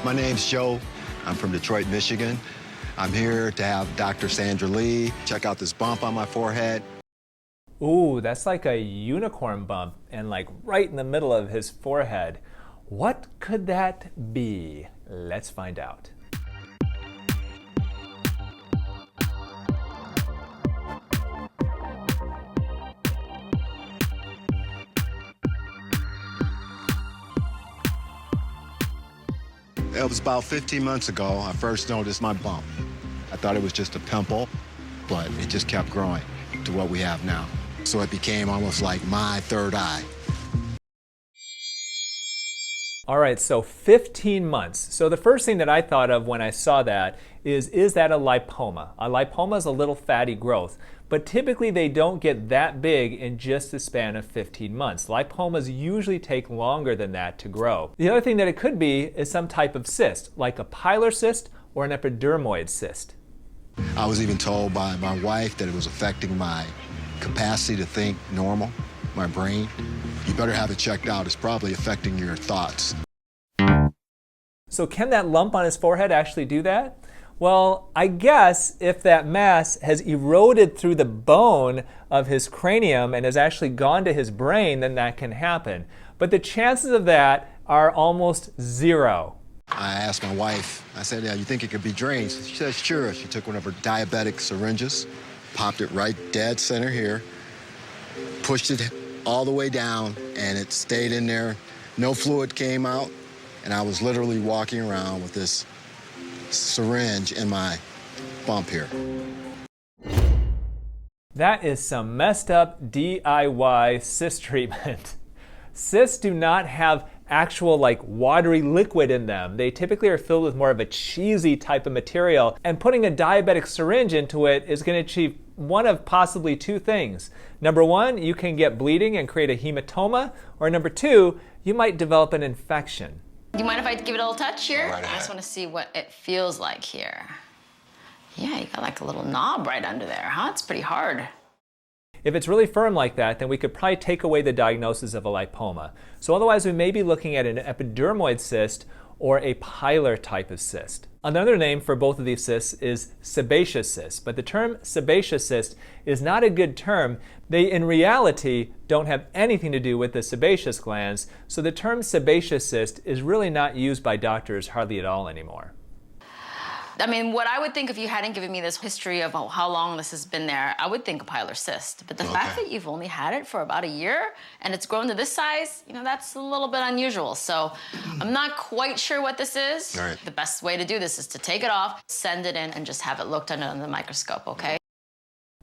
My name's Joe. I'm from Detroit, Michigan. I'm here to have Dr. Sandra Lee check out this bump on my forehead. Ooh, that's like a unicorn bump and like right in the middle of his forehead. What could that be? Let's find out. It was about 15 months ago I first noticed my bump. I thought it was just a pimple, but it just kept growing to what we have now. So it became almost like my third eye. All right, so 15 months. So the first thing that I thought of when I saw that is that a lipoma? A lipoma is a little fatty growth, but typically they don't get that big in just the span of 15 months. Lipomas usually take longer than that to grow. The other thing that it could be is some type of cyst, like a pilar cyst or an epidermoid cyst. I was even told by my wife that it was affecting my capacity to think normal, my brain. You better have it checked out. It's probably affecting your thoughts. So can that lump on his forehead actually do that? Well, I guess if that mass has eroded through the bone of his cranium and has actually gone to his brain, then that can happen. But the chances of that are almost zero. I asked my wife, I said, yeah, you think it could be drained? She said, sure. She took one of her diabetic syringes, popped it right dead center here, pushed it all the way down, and it stayed in there. No fluid came out, and I was literally walking around with this syringe in my bump here. That is some messed up DIY cyst treatment. Cysts do not have actual like watery liquid in them. They typically are filled with more of a cheesy type of material, and putting a diabetic syringe into it is going to achieve one of possibly two things. Number one, you can get bleeding and create a hematoma, or number two, you might develop an infection. Do you mind if I give it a little touch here? Right ahead. I just want to see what it feels like here. Yeah, you got like a little knob right under there, huh? It's pretty hard. If it's really firm like that, then we could probably take away the diagnosis of a lipoma. So otherwise we may be looking at an epidermoid cyst or a pilar type of cyst. Another name for both of these cysts is sebaceous cyst, but the term sebaceous cyst is not a good term. They, in reality, don't have anything to do with the sebaceous glands, so the term sebaceous cyst is really not used by doctors hardly at all anymore. I mean, what I would think if you hadn't given me this history of how long this has been there, I would think a pilar cyst. But the fact that you've only had it for about a year and it's grown to this size, you know, that's a little bit unusual. So I'm not quite sure what this is. All right. The best way to do this is to take it off, send it in, and just have it looked under the microscope, okay?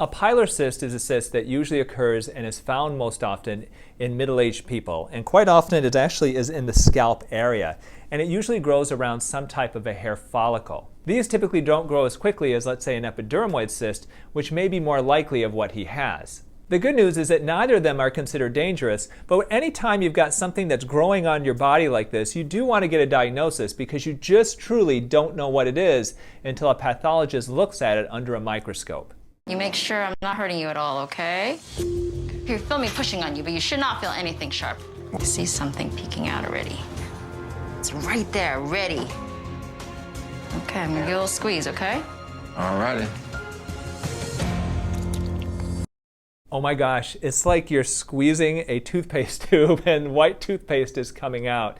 A pilar cyst is a cyst that usually occurs and is found most often in middle-aged people, and quite often it actually is in the scalp area, and it usually grows around some type of a hair follicle. These typically don't grow as quickly as, let's say, an epidermoid cyst, which may be more likely of what he has. The good news is that neither of them are considered dangerous, but anytime you've got something that's growing on your body like this, you do want to get a diagnosis because you just truly don't know what it is until a pathologist looks at it under a microscope. You make sure I'm not hurting you at all, okay? You feel me pushing on you, but you should not feel anything sharp. I see something peeking out already. It's right there, ready. Okay, I'm gonna give it a little squeeze, okay? All righty. Oh my gosh, it's like you're squeezing a toothpaste tube and white toothpaste is coming out.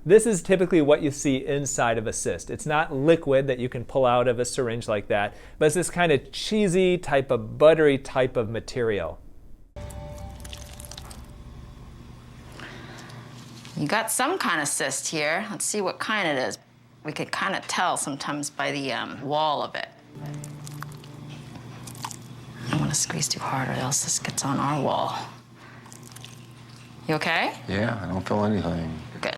This is typically what you see inside of a cyst. It's not liquid that you can pull out of a syringe like that, but it's this kind of cheesy type of buttery type of material. You got some kind of cyst here. Let's see what kind it is. We could kind of tell sometimes by the wall of it. I don't want to squeeze too hard or else this gets on our wall. You okay? Yeah, I don't feel anything. Good.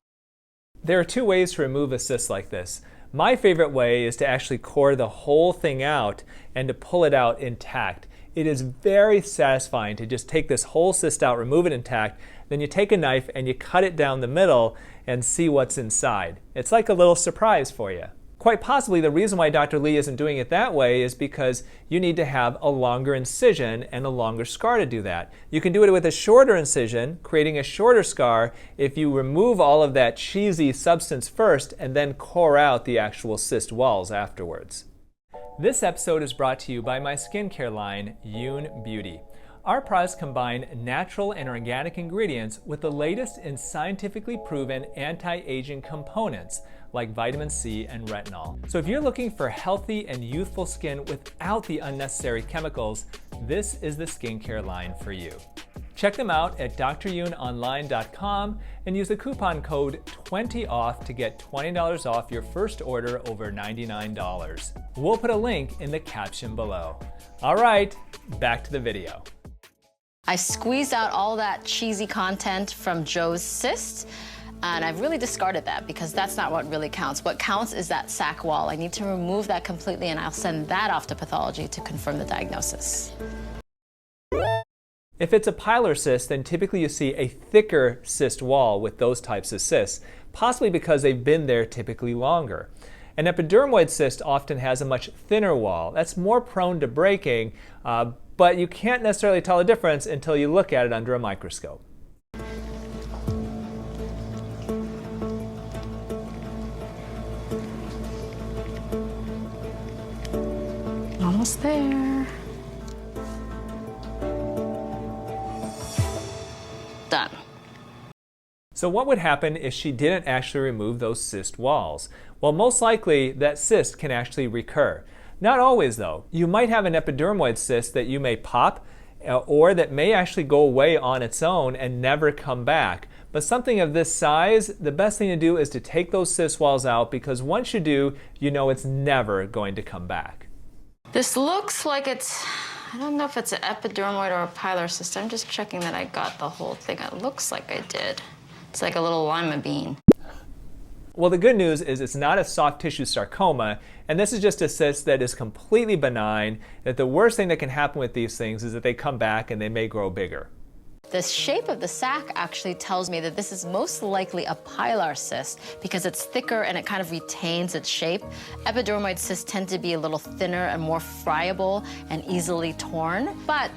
There are two ways to remove a cyst like this. My favorite way is to actually core the whole thing out and to pull it out intact. It is very satisfying to just take this whole cyst out, remove it intact, then you take a knife and you cut it down the middle and see what's inside. It's like a little surprise for you. quite possibly the reason why Dr. Lee isn't doing it that way is because you need to have a longer incision and a longer scar to do that. You can do it with a shorter incision, creating a shorter scar if you remove all of that cheesy substance first and then core out the actual cyst walls afterwards. This episode is brought to you by my skincare line, Youn Beauty. Our products combine natural and organic ingredients with the latest in scientifically proven anti-aging components like vitamin C and retinol. So if you're looking for healthy and youthful skin without the unnecessary chemicals, this is the skincare line for you. Check them out at dryounonline.com and use the coupon code 20OFF to get $20 off your first order over $99. We'll put a link in the caption below. All right, back to the video. I squeezed out all that cheesy content from Joe's cyst, and I've really discarded that because that's not what really counts. What counts is that sac wall. I need to remove that completely, and I'll send that off to pathology to confirm the diagnosis. If it's a pilar cyst, then typically you see a thicker cyst wall with those types of cysts, possibly because they've been there typically longer. An epidermoid cyst often has a much thinner wall. That's more prone to breaking, but you can't necessarily tell the difference until you look at it under a microscope. Almost there. Done. So what would happen if she didn't actually remove those cyst walls? Well, most likely that cyst can actually recur. Not always though. You might have an epidermoid cyst that you may pop or that may actually go away on its own and never come back. But something of this size, the best thing to do is to take those cyst walls out, because once you do, you know it's never going to come back. This looks like it's, I don't know if it's an epidermoid or a pilar cyst. I'm just checking that I got the whole thing. It looks like I did. It's like a little lima bean. Well, the good news is it's not a soft tissue sarcoma, and this is just a cyst that is completely benign, that the worst thing that can happen with these things is that they come back and they may grow bigger. The shape of the sac actually tells me that this is most likely a pilar cyst because it's thicker and it kind of retains its shape. Epidermoid cysts tend to be a little thinner and more friable and easily torn, but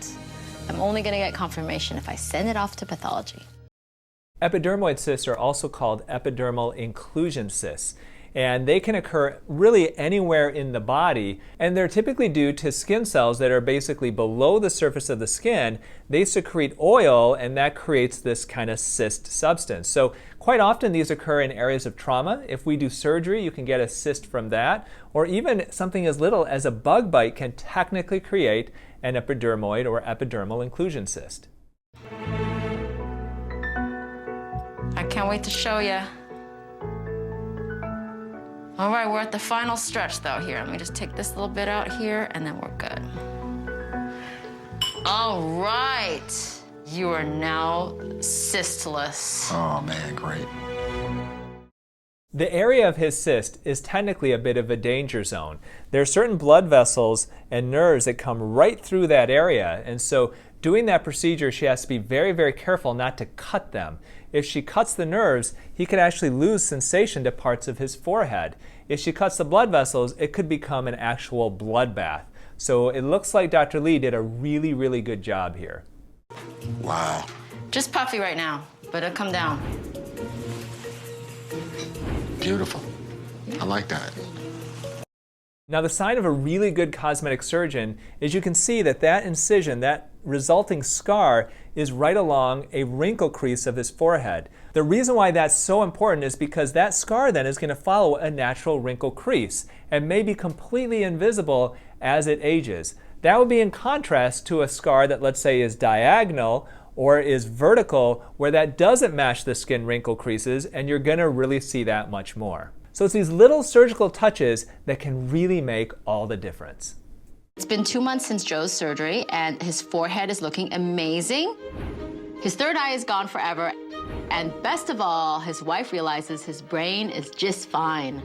I'm only going to get confirmation if I send it off to pathology. Epidermoid cysts are also called epidermal inclusion cysts, and they can occur really anywhere in the body, and they're typically due to skin cells that are basically below the surface of the skin. They secrete oil, and that creates this kind of cyst substance. So quite often these occur in areas of trauma. If we do surgery, you can get a cyst from that, or even something as little as a bug bite can technically create an epidermoid or epidermal inclusion cyst. I can't wait to show you. All right, we're at the final stretch though here. Let me just take this little bit out here and then we're good. All right, you are now cystless. Oh man, great. The area of his cyst is technically a bit of a danger zone. There are certain blood vessels and nerves that come right through that area, and so doing that procedure, she has to be very, very careful not to cut them. If she cuts the nerves, he could actually lose sensation to parts of his forehead. If she cuts the blood vessels, it could become an actual bloodbath. So it looks like Dr. Lee did a really, really good job here. Wow. Just puffy right now, but it'll come down. Beautiful. I like that. Now the sign of a really good cosmetic surgeon is you can see that that incision, that resulting scar, is right along a wrinkle crease of his forehead. The reason why that's so important is because that scar then is going to follow a natural wrinkle crease and may be completely invisible as it ages. That would be in contrast to a scar that, let's say, is diagonal or is vertical, where that doesn't match the skin wrinkle creases, and you're going to really see that much more. So it's these little surgical touches that can really make all the difference. It's been 2 months since Joe's surgery, and his forehead is looking amazing. His third eye is gone forever. And best of all, his wife realizes his brain is just fine.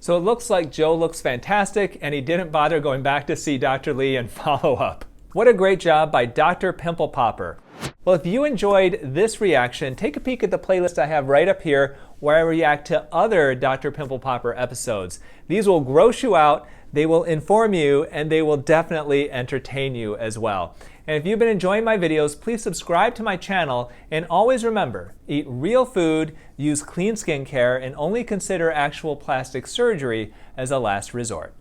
So it looks like Joe looks fantastic, and he didn't bother going back to see Dr. Lee and follow up. What a great job by Dr. Pimple Popper. Well, if you enjoyed this reaction, take a peek at the playlist I have right up here where I react to other Dr. Pimple Popper episodes. These will gross you out, they will inform you, and they will definitely entertain you as well. And if you've been enjoying my videos, please subscribe to my channel, and always remember, eat real food, use clean skincare, and only consider actual plastic surgery as a last resort.